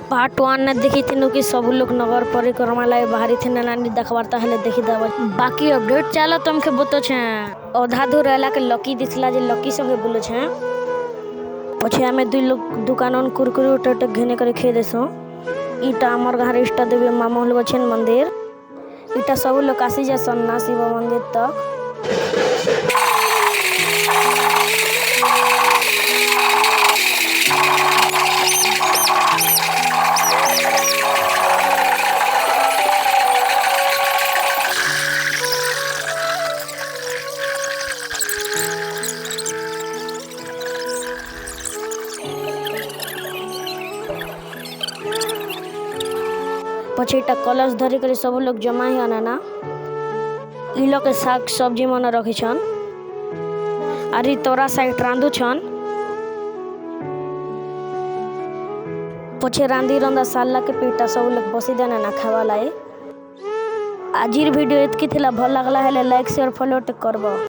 Part 1 ने देखी थी कि सब लोग नगर परिक्रमा लागे बाहरी थे नानी देखबार हेले देखी दब बाकी अपडेट चलो तुमके बतो छे अधा दूर रहला के लकी दिसला जे लकी संगे बोलो छे पछे हमें दुई लोग दुकान कुरकुरे उटे घेने करे खे देसो इटा हमर घर इष्ट देवी मामा होल छेन मंदिर इटा सब लोग आसी जासन ना शिव मंदिर तक पछे इटा कलश धरी कर सब लोग जमा ही आना इ लोग के साग सब्जी मन रखी छन अरे तोरा साइड रांधु छन पछे रांधी रंदा साला के पीटा सब लोग बसी देना ना खावा लाई आजिर वीडियो इतकी थिला भल लागला हेले लाइक शेयर फॉलो करबो।